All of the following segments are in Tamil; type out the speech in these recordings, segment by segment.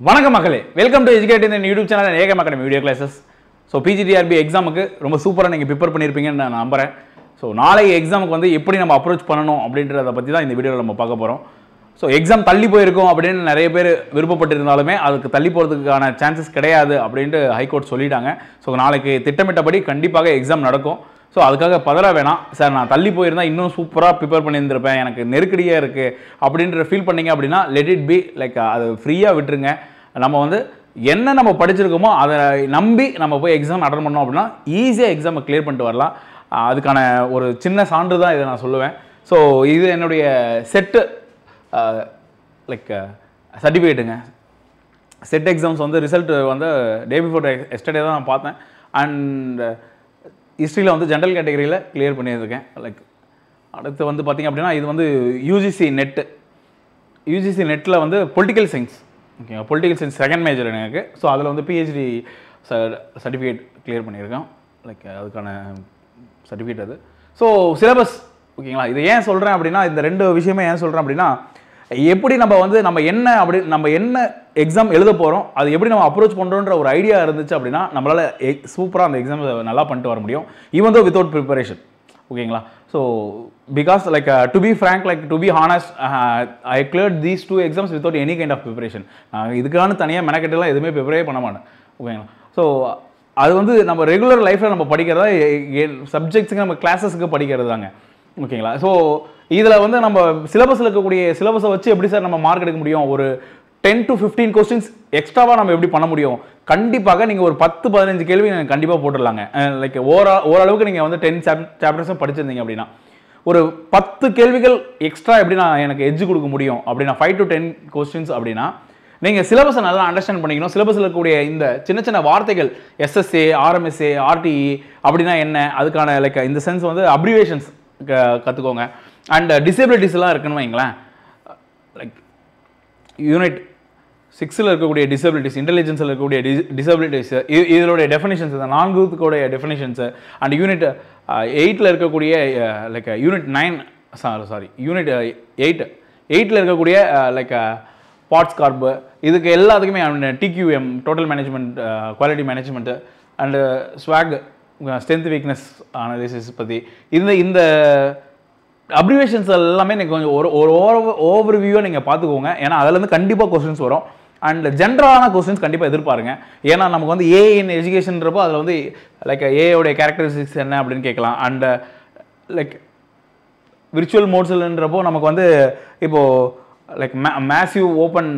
வணக்கம் மக்களே, welcome to educate in YouTube channel AK academy video classes. So PGTRB எக்ஸாமுக்கு ரொம்ப சூப்பராக நீங்கள் ப்ரிப்பேர் பண்ணியிருப்பீங்கன்னு நான் நம்புகிறேன். ஸோ நாளை எக்ஸாமுக்கு வந்து எப்படி நம்ம அப்ரோச் பண்ணணும் அப்படின்றத பற்றி தான் இந்த வீடியோவில் நம்ம பார்க்க போகிறோம். ஸோ எக்ஸாம் தள்ளி போயிருக்கும் அப்படின்னு நிறைய பேர் விருப்பப்பட்டிருந்தாலுமே அதுக்கு தள்ளி போகிறதுக்கான சான்சஸ் கிடையாது அப்படின்ட்டு ஹைகோர்ட் சொல்லிட்டாங்க. ஸோ நாளைக்கு திட்டமிட்டபடி கண்டிப்பாக எக்ஸாம் நடக்கும். ஸோ அதுக்காக பதற வேணாம். சார் நான் தள்ளி போயிருந்தால் இன்னும் சூப்பராக ப்ரிப்பேர் பண்ணியிருந்திருப்பேன், எனக்கு நெருக்கடியாக இருக்குது அப்படின்ற ஃபீல் பண்ணிங்க அப்படின்னா லெட் இட் பி லைக் அது ஃப்ரீயாக விட்டுருங்க. நம்ம வந்து என்ன நம்ம படிச்சிருக்கோமோ அதை நம்பி நம்ம போய் எக்ஸாம் அட்டன் பண்ணோம் அப்படின்னா ஈஸியாக எக்ஸாமை கிளியர் பண்ணிட்டு வரலாம். அதுக்கான ஒரு சின்ன சான்று தான் இதை நான் சொல்லுவேன். ஸோ இது என்னுடைய செட்டு லைக் சர்டிஃபிகேட்டுங்க. செட் எக்ஸாம்ஸ் வந்து ரிசல்ட் வந்து டே பிஃபோர் எஸ்டர்டே தான் நான் பார்த்தேன். அண்ட் ஹிஸ்ட்ரியில் வந்து ஜென்ரல் கேட்டகரியில் கிளியர் பண்ணியிருக்கேன். லைக் அடுத்து வந்து பார்த்திங்க அப்படின்னா இது வந்து யூஜிசி நெட்டில் வந்து பொலிட்டிக்கல் சயின்ஸ், ஓகேங்க, பொலிட்டிக்கல் சயின்ஸ் செகண்ட் மேஜர் எனக்கு. ஸோ அதில் வந்து பிஹெச்டி சர்டிஃபிகேட் கிளியர் பண்ணியிருக்கேன். லைக் அதுக்கான சர்டிஃபிகேட் அது. ஸோ சிலபஸ், ஓகேங்களா, இது ஏன் சொல்கிறேன் அப்படின்னா இந்த ரெண்டு விஷயமே ஏன் சொல்கிறேன் அப்படின்னா எப்படி நம்ம என்ன எக்ஸாம் எழுத போகிறோம், அது எப்படி நம்ம அப்ரோச் பண்ணுறோன்ற ஒரு ஐடியா இருந்துச்சு அப்படின்னா நம்மளால் சூப்பராக அந்த எக்ஸாம் நல்லா பண்ணிட்டு வர முடியும், ஈவன் தோ வித்தவுட் ப்ரிப்பரேஷன், ஓகேங்களா. So because like to be frank, like to be honest, I cleared these 2 exams without any kind of preparation. இதுக்கான தனியாக மெனக்கெட்டெல்லாம் எதுவுமே ப்ரிப்பரே பண்ண மாட்டேன், ஓகேங்களா. ஸோ அது வந்து நம்ம ரெகுலர் லைஃப்பில் நம்ம படிக்கிறதா சப்ஜெக்ட்ஸுக்கு நம்ம கிளாஸஸ்க்கு படிக்கிறது தாங்க, ஓகேங்களா. ஸோ இதில் வந்து நம்ம சிலபஸில் இருக்கக்கூடிய சிலபஸை வச்சு எப்படி சார் நம்ம மார்க் எடுக்க முடியும், ஒரு 10 to 15 கொஸ்டின்ஸ் எக்ஸ்ட்ராவாக நம்ம எப்படி பண்ண முடியும்? கண்டிப்பாக நீங்கள் ஒரு 10-15 கேள்வி நீங்கள் கண்டிப்பாக போட்டுடலாங்க. லைக் ஓரளவுக்கு நீங்கள் வந்து 10 சாப்டர்ஸும் படிச்சிருந்தீங்க அப்படின்னா ஒரு 10 கேள்விகள் எக்ஸ்ட்ரா எப்படி நான் எனக்கு எட்ஜ் கொடுக்க முடியும் அப்படின்னா 5 to 10 கொஸ்டின்ஸ் அப்படின்னா நீங்கள் சிலபஸை நல்லா அண்டர்ஸ்டாண்ட் பண்ணிக்கணும். சிலபஸில் இருக்கக்கூடிய இந்த சின்ன சின்ன வார்த்தைகள் எஸ்எஸ்ஏ, ஆர்எம்எஸ்ஏ, ஆர்டிஇ அப்படின்னா என்ன, அதுக்கான லைக் இந்த சென்ஸ் வந்து அப்ரிவேஷன்ஸ் கற்றுக்கோங்க. அண்ட் டிசபிலிட்டிஸ்லாம் இருக்குன்னு வைங்களேன். லைக் யூனிட் 6ல் இருக்கக்கூடிய டிசபிலிட்டிஸ், இன்டெலிஜென்ஸில் இருக்கக்கூடிய டிசபிலிட்டிஸ், இதனுடைய டெஃபினிஷன்ஸ், இந்த 4க்குடைய டெஃபினிஷன்ஸு, அண்ட் யூனிட் 8ல் இருக்கக்கூடிய லைக் யூனிட் 8ல் இருக்கக்கூடிய லைக் பார்ட்ஸ் கார்பு, இதுக்கு எல்லாத்துக்குமே TQM, total management, quality management, and swag, strength weakness analysis பற்றி இந்த அப்ரிவேஷன்ஸ் எல்லாமே நீங்கள் கொஞ்சம் ஒரு ஓவர் வியூவாக நீங்கள் பார்த்துக்கோங்க. ஏன்னா அதிலேருந்து கண்டிப்பாக கொஸ்டின்ஸ் வரும். அண்ட் ஜென்ரலான கொஸ்டின்ஸ் கண்டிப்பாக எதிர்பாருங்க. ஏன்னா நமக்கு வந்து ஏ இன் எஜுகேஷன்றப்போ அதில் வந்து லைக் ஏயோடைய கேரக்டரிஸ்டிக்ஸ் என்ன அப்படின்னு கேட்கலாம். அண்ட் லைக் விர்ச்சுவல் மோட்ஸ்ன்றப்போ நமக்கு வந்து இப்போது லைக் மேசிவ் ஓப்பன்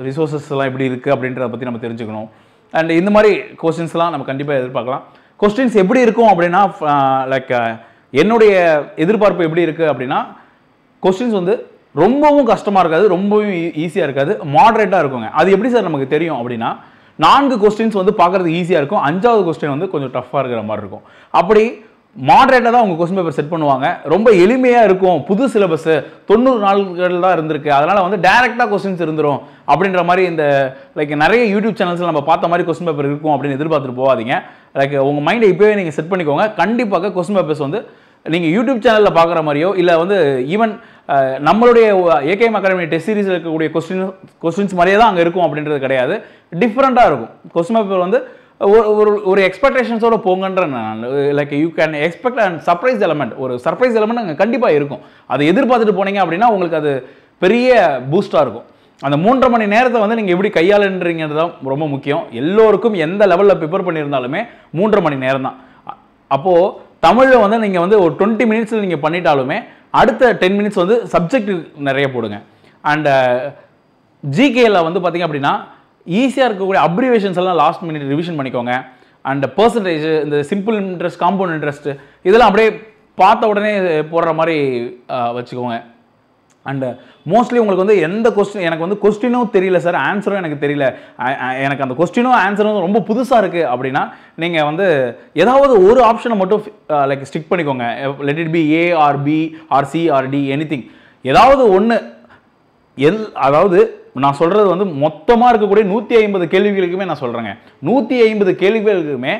ரிசோர்ஸஸ்லாம் எப்படி இருக்குது அப்படின்றத பற்றி நம்ம தெரிஞ்சுக்கணும். அண்ட் இந்த மாதிரி கொஸ்டின்ஸ்லாம் நம்ம கண்டிப்பாக எதிர்பார்க்கலாம். கொஸ்டின்ஸ் எப்படி இருக்கும் அப்படின்னா லைக் என்னுடைய எதிர்பார்ப்பு எப்படி இருக்குது அப்படின்னா கொஸ்டின்ஸ் வந்து ரொம்பவும் கஷ்டமாக இருக்காது, ரொம்பவும் ஈஸியாக இருக்காது, மாடரேட்டாக இருக்குங்க. அது எப்படி சார் நமக்கு தெரியும் அப்படின்னா 4 கொஸ்டின்ஸ் வந்து பார்க்குறது ஈஸியாக இருக்கும், 5வது கொஸ்டின் வந்து கொஞ்சம் டஃப்பாக இருக்கிற மாதிரி இருக்கும். அப்படி மாடரேட்டாக தான் உங்கள் கொஸ்டின் பேப்பர் செட் பண்ணுவாங்க. ரொம்ப எளிமையாக இருக்கும். புது சிலபஸ் 90 நாட்கள் தான் இருந்திருக்கு, அதனால் வந்து டைரெக்டாக கொஸ்டின்ஸ் இருந்துரும் அப்படின்ற மாதிரி இந்த லைக் நிறைய யூடியூப் சேனல்ஸில் நம்ம பார்த்த மாதிரி கொஸ்டின் பேப்பர் இருக்கும் அப்படின்னு எதிர்பார்த்துட்டு போகாதீங்க. லைக் உங்கள் மைண்டை இப்போவே நீங்கள் செட் பண்ணிக்கோங்க. கண்டிப்பாக கொஸ்டின் பேப்பர்ஸ் வந்து நீங்கள் யூடியூப் சேனலில் பார்க்குற மாதிரியோ இல்லை வந்து ஈவன் நம்மளுடைய ஏகே அகாடமி டெஸ்ட் சீரிஸில் இருக்கக்கூடிய கொஸ்டின்ஸ் மாதிரியே தான் அங்கே இருக்கும் அப்படின்றது கிடையாது. டிஃப்ரெண்ட்டாக இருக்கும். கொஸ்டின் பேப்பர் வந்து ஒரு எக்ஸ்பெக்டேஷன்ஸோட போங்கன்ற like you can expect and surprise element, ஒரு சர்ப்ரைஸ் எலமெண்ட் அங்கே கண்டிப்பாக இருக்கும். அதை எதிர்பார்த்துட்டு போனீங்க அப்படின்னா உங்களுக்கு அது பெரிய பூஸ்டாக இருக்கும். அந்த 3.5 மணி நேரத்தை வந்து நீங்கள் எப்படி கையாளுன்றீங்கிறது தான் ரொம்ப முக்கியம். எல்லோருக்கும் எந்த லெவலில் ப்ரிப்பேர் பண்ணியிருந்தாலுமே 3.5 மணி நேரம் தான். அப்போது தமிழில் வந்து நீங்கள் வந்து ஒரு 20 மினிட்ஸில் நீங்கள் பண்ணிட்டாலுமே அடுத்த 10 மினிட்ஸ் வந்து சப்ஜெக்ட் நிறைய போடுங்க. அண்ட் ஜிகேயில் வந்து பார்த்திங்க அப்படின்னா ஈஸியாக இருக்கக்கூடிய அப்ரிவேஷன்ஸ் எல்லாம் லாஸ்ட் மினிட் ரிவிஷன் பண்ணிக்கோங்க. அண்ட் பர்சன்டேஜ், இந்த சிம்பிள் இன்ட்ரெஸ்ட், காம்பவுண்ட் இன்ட்ரெஸ்ட், இதெல்லாம் அப்படியே பார்த்த உடனே போடுற மாதிரி வச்சுக்கோங்க. அண்டு மோஸ்ட்லி உங்களுக்கு வந்து எந்த கொஸ்டின், எனக்கு வந்து கொஸ்டினும் தெரியல சார், ஆன்சரும் எனக்கு தெரியல, எனக்கு அந்த கொஸ்டினும் ஆன்சரும் ரொம்ப புதுசாக இருக்குது அப்படின்னா நீங்கள் வந்து ஏதாவது ஒரு ஆப்ஷனை மட்டும் லைக் ஸ்டிக் பண்ணிக்கோங்க. Let it be A or B or C or D, anything, ஏதாவது ஒன்று. அதாவது நான் சொல்கிறது வந்து மொத்தமாக இருக்கக்கூடிய 150 கேள்விகளுக்குமே நான் சொல்கிறேங்க. 150 கேள்விகளுக்குமே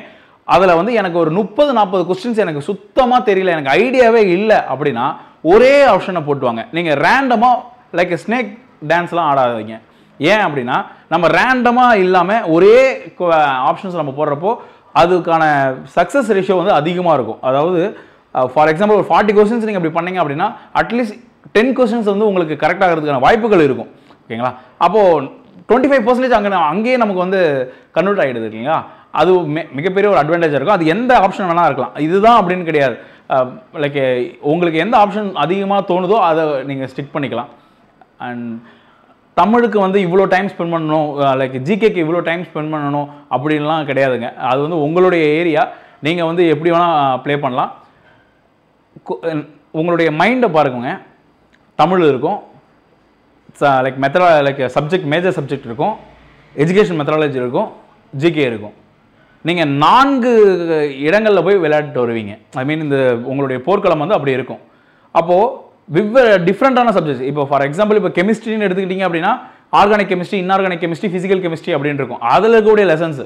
அதில் வந்து எனக்கு ஒரு 30-40 கொஸ்டின்ஸ் எனக்கு சுத்தமாக தெரியல, எனக்கு ஐடியாவே இல்லை அப்படின்னா ஒரே ஆப்ஷனை போட்டுவாங்க. நீங்கள் ரேண்டமாக லைக் ஸ்னேக் டான்ஸ்லாம் ஆடாதீங்க. ஏன் அப்படின்னா நம்ம ரேண்டமாக இல்லாமல் ஒரே ஆப்ஷன்ஸ் நம்ம போடுறப்போ அதுக்கான சக்ஸஸ் ரேஷியோ வந்து அதிகமாக இருக்கும். அதாவது ஃபார் எக்ஸாம்பிள் ஒரு 40 கொஸ்டின்ஸ் நீங்கள் அப்படி பண்ணீங்க அப்படின்னா அட்லீஸ்ட் 10 கொஸ்டின்ஸ் வந்து உங்களுக்கு கரெக்ட் ஆகிறதுக்கான வாய்ப்புகள் இருக்கும். ஓகேங்களா? அப்போது 25% அங்கேயே நமக்கு வந்து கன்வெர்ட் ஆகிடுது இல்லைங்களா? அது மிகப்பெரிய ஒரு அட்வான்டேஜாக இருக்கும். அது எந்த ஆப்ஷன் வேணால் இருக்கலாம், இதுதான் அப்படின்னு கிடையாது. லைக் உங்களுக்கு எந்த ஆப்ஷன் அதிகமாக தோணுதோ அதை நீங்கள் ஸ்டிக் பண்ணிக்கலாம். அண்ட் தமிழுக்கு வந்து இவ்வளோ டைம் ஸ்பெண்ட் பண்ணணும், லைக் ஜிகேக்கு இவ்வளோ டைம் ஸ்பெண்ட் பண்ணணும் அப்படின்லாம் கிடையாதுங்க. அது வந்து உங்களுடைய ஏரியா, நீங்கள் வந்து எப்படி வேணால் ப்ளே பண்ணலாம். உங்களுடைய மைண்டை பாருங்க, தமிழ் இருக்கும், like like subject major subject இருக்கும், எஜுகேஷன் மெத்தடாலஜி இருக்கும், ஜிகே இருக்கும். நீங்கள் 4 இடங்களில் போய் விளையாட்டு வருவீங்க. ஐ மீன் இந்த உங்களுடைய போர்க்களம் வந்து அப்படி இருக்கும். அப்போது டிஃப்ரெண்ட்டான சப்ஜெக்ட்ஸ், இப்போ ஃபார் எக்ஸாம்பிள் இப்போ கெமிஸ்ட்ரின்னு எடுத்துக்கிட்டிங்க அப்படின்னா organic chemistry, inorganic chemistry, physical chemistry அப்படின்னு இருக்கும். அதில் இருக்கக்கூடிய லெசன்ஸ்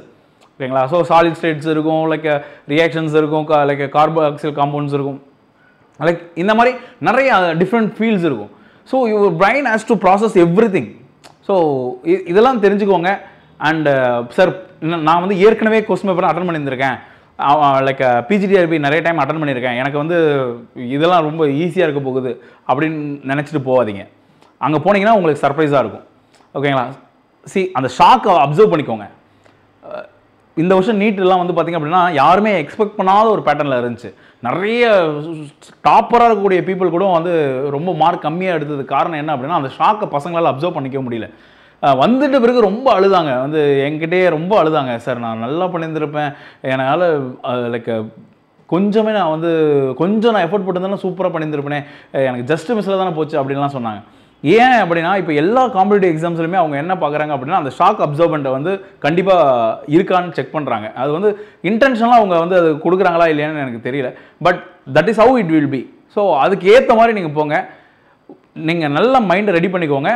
ஓகேங்களா? ஸோ சாலிட் ஸ்டேட்ஸ் இருக்கும், லைக் ரியாக்ஷன்ஸ் இருக்கும், லைக் கார்பாக்சில் காம்பவுண்ட்ஸ் இருக்கும், லைக் இந்த மாதிரி நிறைய டிஃப்ரெண்ட் ஃபீல்ட்ஸ் இருக்கும். So your brain has to process everything. So இதெல்லாம் தெரிஞ்சுக்கோங்க. அண்ட் சார் நான் வந்து ஏற்கனவே கொஸ்டின் பேப்பர் அட்டன் பண்ணியிருந்திருக்கேன், லைக் பிஜிடிஆர்பி நிறைய டைம் அட்டன் பண்ணியிருக்கேன், எனக்கு வந்து இதெல்லாம் ரொம்ப ஈஸியாக இருக்க போகுது அப்படின்னு நினச்சிட்டு போகாதீங்க. அங்கே போனீங்கன்னா உங்களுக்கு சர்ப்ரைஸாக இருக்கும். ஓகேங்களா? அந்த ஷாக்கை அப்சர்வ் பண்ணிக்கோங்க. இந்த வருஷம் நீட்லாம் வந்து பார்த்திங்க அப்படின்னா யாருமே எக்ஸ்பெக்ட் பண்ணாத ஒரு பேட்டர்னில் இருந்துச்சு. நிறைய டாப்பராக இருக்கக்கூடிய பீப்புள் கூட வந்து ரொம்ப மார்க் கம்மியாக எடுத்தது காரணம் என்ன அப்படின்னா அந்த ஷாக்கை பசங்களால் அப்சர்வ் பண்ணிக்க முடியல. வந்துட்ட பிறகு ரொம்ப அழுதாங்க, வந்து என்கிட்டயே ரொம்ப அழுதாங்க, சார் நான் நல்லா பண்ணியிருந்திருப்பேன், என்னால் லைக் கொஞ்சமே நான் வந்து கொஞ்சம் நான் எஃபோர்ட் போட்டிருந்தேன்னா சூப்பராக பண்ணியிருந்திருப்பேனே, எனக்கு ஜஸ்ட் மிஸ்ஸில் தானே போச்சு அப்படின்லாம் சொன்னாங்க. ஏன் அப்படின்னா இப்போ எல்லா காம்படிட்டிவ் எக்ஸாம்ஸ்லையுமே அவங்க என்ன பார்க்குறாங்க அப்படின்னா அந்த ஷாக் அப்சர்வெண்ட்டை வந்து கண்டிப்பாக இருக்கான்னு செக் பண்ணுறாங்க. அது வந்து இன்டென்ஷனலாக அவங்க வந்து அது கொடுக்குறாங்களா இல்லையான்னு எனக்கு தெரியல. But that is how it will be. So அதுக்கு ஏற்ற மாதிரி நீங்கள் போங்க, நீங்கள் நல்ல மைண்டை ரெடி பண்ணிக்கோங்க.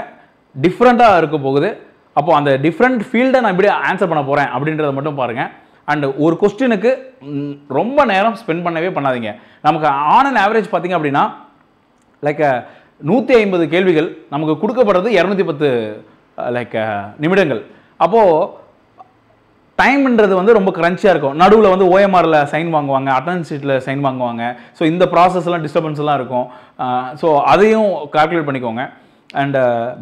டிஃப்ரெண்ட்டாக இருக்க போகுது. அப்போது அந்த டிஃப்ரெண்ட் ஃபீல்டை நான் இப்படி ஆன்சர் பண்ண போகிறேன் அப்படின்றத மட்டும் பாருங்கள். அண்ட் ஒரு கொஸ்டினுக்கு ரொம்ப நேரம் ஸ்பெண்ட் பண்ணவே பண்ணாதீங்க. நமக்கு ஆன் அண்ட் ஆவரேஜ் பார்த்திங்க அப்படின்னா லைக் 150 கேள்விகள் நமக்கு கொடுக்கப்படுறது 210 லைக் நிமிடங்கள். அப்போது டைம்ன்றது வந்து ரொம்ப கிரன்ச்சியாக இருக்கும். நடுவில் வந்து ஓஎம்ஆரில் சைன் வாங்குவாங்க, அட்டண்டன்ஸ் ஷீட்டில் சைன் வாங்குவாங்க. ஸோ இந்த ப்ராசஸ்லாம் டிஸ்டர்பன்ஸ்லாம் இருக்கும். ஸோ அதையும் கால்குலேட் பண்ணிக்கோங்க. அண்ட்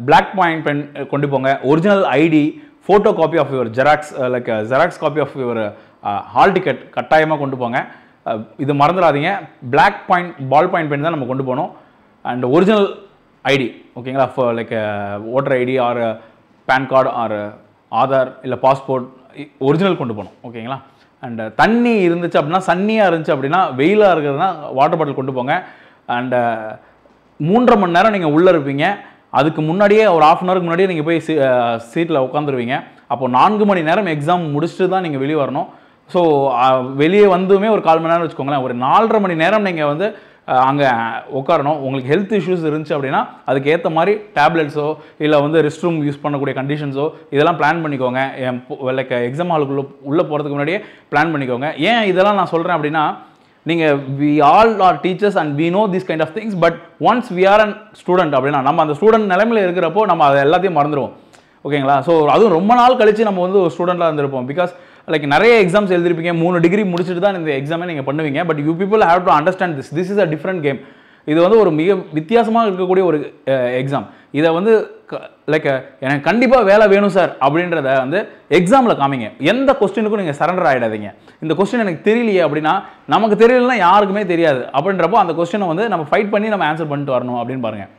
பிளாக் பாயிண்ட் பென் கொண்டு போங்க, original ID, photo copy of your xerox, like xerox copy of your hall ticket கட்டாயமாக கொண்டு போங்க. இது மறந்துடாதீங்க. Black point ball point pen தான் நம்ம கொண்டு போகணும். அண்ட் ஒரிஜினல் ஐடி ஓகேங்களா, like voter ID or PAN card or Aadhaar இல்லை பாஸ்போர்ட் ஒரிஜினல் கொண்டு போகணும். ஓகேங்களா? அண்ட் தண்ணி இருந்துச்சு அப்படின்னா, சன்னியாக இருந்துச்சு அப்படின்னா, வெயிலாக இருக்கிறதுனா வாட்டர் பாட்டில் கொண்டு போங்க. அண்ட் 3.5 மணி நேரம் நீங்கள் உள்ளே இருப்பீங்க. அதுக்கு முன்னாடியே ஒரு 1/2 ஹவருக்கு முன்னாடியே நீங்கள் போய் சீட்டில் உட்காந்துருவீங்க. அப்போ 4 மணி நேரம் எக்ஸாம் முடிச்சுட்டு தான் நீங்கள் வெளியே வரணும். ஸோ வெளியே வந்துமே ஒரு 1/4 மணி நேரம் வச்சுக்கோங்களேன், ஒரு 4.5 மணி நேரம் நீங்கள் வந்து அங்கே உட்காரணும். உங்களுக்கு ஹெல்த் இஷ்யூஸ் இருந்துச்சு அப்படின்னா அதுக்கு ஏற்ற மாதிரி டேப்லெட்ஸோ இல்லை வந்து ரெஸ்ட் ரூம் யூஸ் பண்ணக்கூடிய கண்டிஷன்ஸோ இதெல்லாம் பிளான் பண்ணிக்கோங்க. லைக் எக்ஸாம் ஹாலுக்குள்ளே உள்ளே போகிறதுக்கு முன்னாடியே பிளான் பண்ணிக்கோங்க. ஏன் இதெல்லாம் நான் சொல்கிறேன் அப்படின்னா, நீங்கள் we all are teachers and we know this kind of things, but once we are an student அப்படின்னா நம்ம அந்த ஸ்டூடெண்ட் நிலைமையில் இருக்கிறப்போ நம்ம அதை எல்லாத்தையும் மறந்துடுவோம். ஓகேங்களா? ஸோ அதுவும் ரொம்ப நாள் கழித்து நம்ம வந்து ஒரு ஸ்டூடெண்ட்டாக இருந்திருப்போம். பிகாஸ் லைக் நிறைய எக்ஸாம்ஸ் எழுதிருப்பீங்க, 3 டிகிரி முடிச்சுட்டு தான் இந்த எக்ஸாமே நீங்கள் பண்ணுவீங்க. But you people have to understand this is a different game. இது வந்து ஒரு மிக வித்தியாசமாக இருக்கக்கூடிய ஒரு எக்ஸாம். இதை வந்து லைக் எனக்கு கண்டிப்பாக வேலை வேணும் சார் அப்படின்றத வந்து எக்ஸாமில் காமிங்க. எந்த கொஸ்டினுக்கும் நீங்கள் சரண்டர் ஆகிடாதீங்க. இந்த கொஸ்டின் எனக்கு தெரியலையே அப்படின்னா, நமக்கு தெரியலன்னா யாருக்குமே தெரியாது அப்படின்றப்போ அந்த கொஸ்டினை வந்து நம்ம ஃபைட் பண்ணி நம்ம ஆன்சர் பண்ணிட்டு வரணும் அப்படின்னு பாருங்கள்.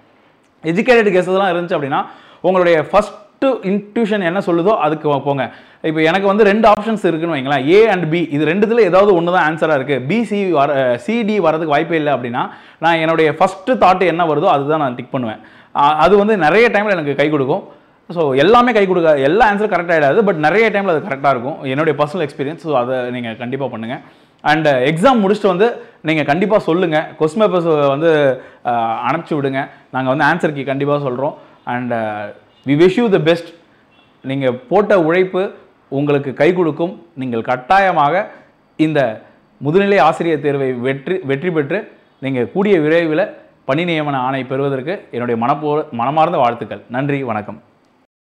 எஜுகேட்டட் கேஸஸ்லாம் இருந்துச்சு அப்படின்னா உங்களுடைய ஃபஸ்ட்டு இன்ட்யூஷன் என்ன சொல்லுதோ அதுக்கு போங்க. இப்போ எனக்கு வந்து 2 ஆப்ஷன்ஸ் இருக்குன்னு வைங்களேன், ஏ அண்ட் பி. இது ரெண்டுத்தில் ஏதாவது ஒன்று தான் ஆன்சராக இருக்குது. பிசி சிடி வரதுக்கு வாய்ப்பே இல்லை அப்படின்னா நான் என்னுடைய ஃபஸ்ட்டு தாட்டு என்ன வருதோ அதுதான் நான் டிக் பண்ணுவேன். அது வந்து நிறைய டைமில் எனக்கு கை கொடுக்கும். ஸோ எல்லாமே கை கொடுக்க எல்லா ஆன்சரும் கரெக்டாக ஆகிடாது, பட் நிறைய டைமில் அது கரெக்டாக இருக்கும். என்னுடைய பர்சனல் எக்ஸ்பீரியன்ஸ். ஸோ அதை நீங்கள் கண்டிப்பாக பண்ணுங்கள். அண்ட் எக்ஸாம் முடிச்சுட்டு வந்து நீங்கள் கண்டிப்பாக சொல்லுங்கள். கொஸ்டின் பேப்பர்ஸ் வந்து அனுப்பிச்சி விடுங்க. நாங்கள் வந்து ஆன்சர் கீ கண்டிப்பாக சொல்கிறோம். And we wish you the best. நீங்கள் போட்ட உழைப்பு உங்களுக்கு கை கொடுக்கும். நீங்கள் கட்டாயமாக இந்த முதுநிலை ஆசிரியர் தேர்வை வெற்றி பெற்று நீங்கள் கூடிய விரைவில் பணி நியமன ஆணை பெறுவதற்கு என்னுடைய மனமார்ந்த வாழ்த்துக்கள். நன்றி, வணக்கம்.